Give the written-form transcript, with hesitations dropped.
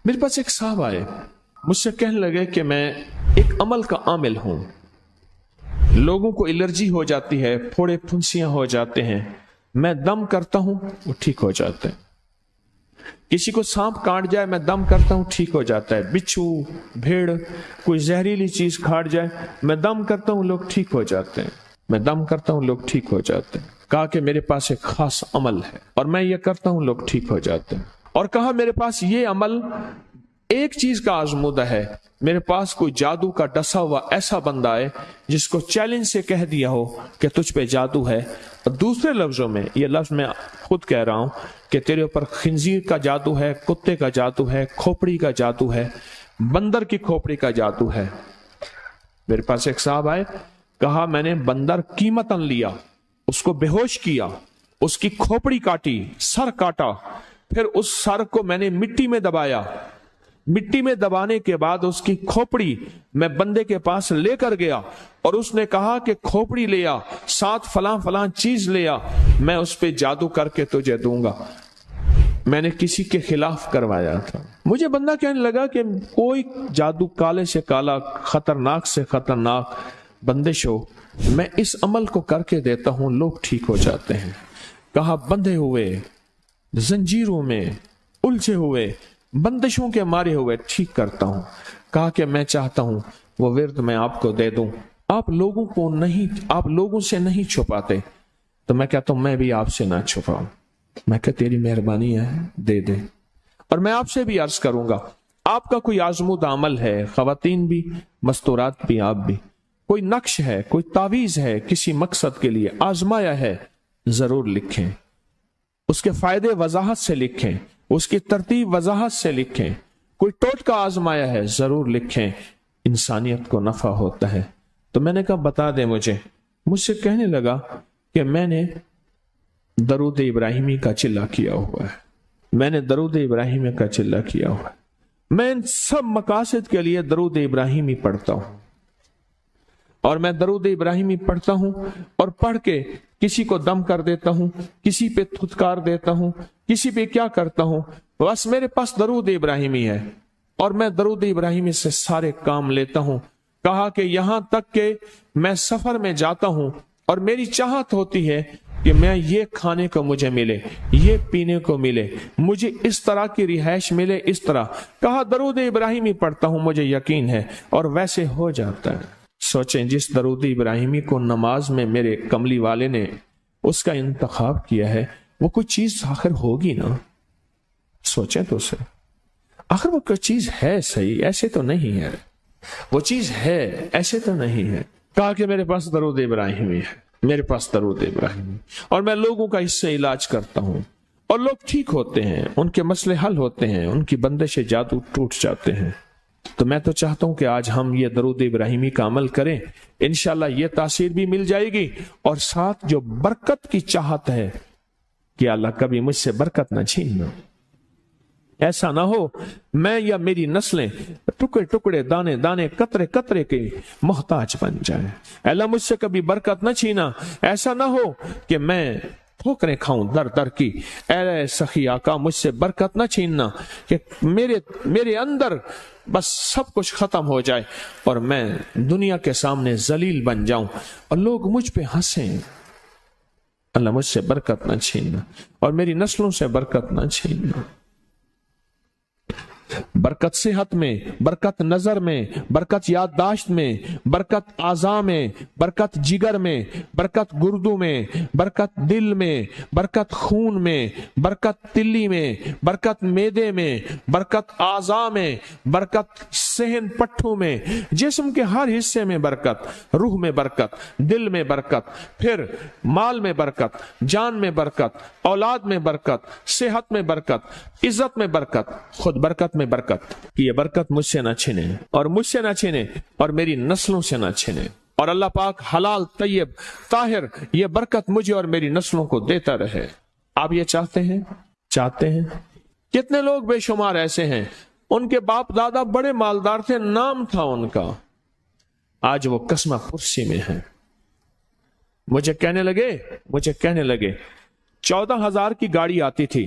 میرے پاس ایک صاحب آئے, مجھ سے کہنے لگے کہ میں ایک عمل کا عامل ہوں, لوگوں کو الرجی ہو جاتی ہے, پھوڑے پھنسیاں ہو جاتے ہیں, میں دم کرتا ہوں وہ ٹھیک ہو جاتے ہیں. کسی کو سانپ کاٹ جائے میں دم کرتا ہوں ٹھیک ہو جاتا ہے. بچھو, بھیڑ, کوئی زہریلی چیز کاٹ جائے میں دم کرتا ہوں لوگ ٹھیک ہو جاتے ہیں, میں دم کرتا ہوں لوگ ٹھیک ہو جاتے ہیں. کہا کہ میرے پاس ایک خاص عمل ہے اور میں یہ کرتا ہوں لوگ ٹھیک ہو جاتے ہیں. اور کہا میرے پاس یہ عمل ایک چیز کا آزمودہ ہے, میرے پاس کوئی جادو کا ڈسا ہوا ایسا بندہ ہے جس کو چیلنج سے کہہ دیا ہو کہ تجھ پہ جادو ہے, اور دوسرے لفظوں میں یہ لفظ میں خود کہہ رہا ہوں کہ تیرے اوپر خنزیر کا جادو ہے, کتے کا جادو ہے, کھوپڑی کا جادو ہے, بندر کی کھوپڑی کا جادو ہے. میرے پاس ایک صاحب آئے, کہا میں نے بندر قیمتاً لیا, اس کو بے ہوش کیا, اس کی کھوپڑی کاٹی, سر کاٹا, پھر اس سر کو میں نے مٹی میں دبایا, مٹی میں دبانے کے بعد اس کی کھوپڑی میں بندے کے پاس لے کر گیا اور اس نے کہا کہ کھوپڑی لیا, ساتھ فلاں فلاں چیز لیا, میں اس پہ جادو کر کے تجھے دوں گا. میں نے کسی کے خلاف کروایا تھا. مجھے بندہ کہنے لگا کہ کوئی جادو کالے سے کالا, خطرناک سے خطرناک بندش ہو, میں اس عمل کو کر کے دیتا ہوں لوگ ٹھیک ہو جاتے ہیں. کہا بندھے ہوئے, زنجیروں میں الجھے ہوئے, بندشوں کے مارے ہوئے ٹھیک کرتا ہوں. کہا کہ میں چاہتا ہوں وہ ورد میں آپ کو دے دوں, آپ لوگوں سے نہیں چھپاتے. تو میں کہتا ہوں میں بھی آپ سے نہ چھپاؤں, میں کہ تیری مہربانی ہے دے دے. اور میں آپ سے بھی عرض کروں گا, آپ کا کوئی آزمودہ عمل ہے, خواتین بھی, مستورات بھی, آپ بھی, کوئی نقش ہے, کوئی تعویذ ہے, کسی مقصد کے لیے آزمایا ہے, ضرور لکھیں, اس کے فائدے وضاحت سے لکھیں, اس کی ترتیب وضاحت سے لکھیں. کوئی ٹوٹکا آزمایا ہے ضرور لکھیں, انسانیت کو نفع ہوتا ہے. تو میں نے کہا بتا دیں مجھ سے کہنے لگا کہ میں نے درود ابراہیمی کا چلہ کیا ہوا ہے, میں نے درود ابراہیمی کا چلہ کیا ہوا ہے, میں ان سب مقاصد کے لیے درود ابراہیمی پڑھتا ہوں, اور میں درود ابراہیمی پڑھتا ہوں اور پڑھ کے کسی کو دم کر دیتا ہوں, کسی پہ تھتکار دیتا ہوں, کسی پہ کیا کرتا ہوں, بس میرے پاس درود ابراہیمی ہے اور میں درود ابراہیمی سے سارے کام لیتا ہوں. کہا کہ یہاں تک کہ میں سفر میں جاتا ہوں اور میری چاہت ہوتی ہے کہ میں یہ کھانے کو مجھے ملے, یہ پینے کو ملے, مجھے اس طرح کی رہائش ملے, اس طرح. کہا درود ابراہیمی پڑھتا ہوں, مجھے یقین ہے, اور ویسے ہو جاتا ہے. سوچیں جس درود ابراہیمی کو نماز میں میرے کملی والے نے اس کا انتخاب کیا ہے, وہ کوئی چیز آخر ہوگی نا. سوچیں تو اسے, آخر وہ کوئی چیز ہے صحیح, ایسے تو نہیں ہے, وہ چیز ہے ایسے تو نہیں ہے. کہا کہ میرے پاس درود ابراہیمی ہے, میرے پاس درود ابراہیمی, اور میں لوگوں کا اس سے علاج کرتا ہوں اور لوگ ٹھیک ہوتے ہیں, ان کے مسئلے حل ہوتے ہیں, ان کی بندش جادو ٹوٹ جاتے ہیں. تو میں تو چاہتا ہوں کہ آج ہم یہ درود ابراہیمی کا عمل کریں, انشاءاللہ یہ تاثیر بھی مل جائے گی, اور ساتھ جو برکت کی چاہت ہے کہ اللہ کبھی مجھ سے برکت نہ چھیننا. ایسا نہ ہو میں یا میری نسلیں ٹکڑے ٹکڑے, دانے دانے, قطرے قطرے کے محتاج بن جائیں. اللہ مجھ سے کبھی برکت نہ چھینا. ایسا نہ ہو کہ میں ٹھوکریں کھاؤں در در کی. اے سخی آقا مجھ سے برکت نہ چھیننا کہ میرے اندر بس سب کچھ ختم ہو جائے اور میں دنیا کے سامنے ذلیل بن جاؤں اور لوگ مجھ پہ ہنسیں. اللہ مجھ سے برکت نہ چھیننا اور میری نسلوں سے برکت نہ چھیننا. برکت صحت میں, برکت نظر میں, برکت یادداشت میں, برکت اعضاء میں, برکت جگر میں, برکت گردوں میں, برکت دل میں, برکت خون میں, برکت تلی میں, برکت معدے میں, برکت اعضاء میں, برکت صحن پٹھوں میں, جسم کے ہر حصے میں برکت, روح میں برکت, دل میں برکت, پھر مال میں برکت, جان میں برکت, اولاد میں برکت, صحت میں برکت, عزت میں برکت, خود برکت میں برکت. کہ یہ برکت مجھ سے نہ چھنے اور مجھ سے نہ چھنے اور میری نسلوں سے نہ چھنے, اور اللہ پاک حلال طیب طاہر یہ برکت مجھے اور میری نسلوں کو دیتا رہے. آپ یہ چاہتے ہیں؟ کتنے لوگ بے شمار ایسے ہیں ان کے باپ دادا بڑے مالدار تھے, نام تھا ان کا, آج وہ قسمہ پرسی میں ہیں. مجھے کہنے لگے 14,000 کی گاڑی آتی تھی,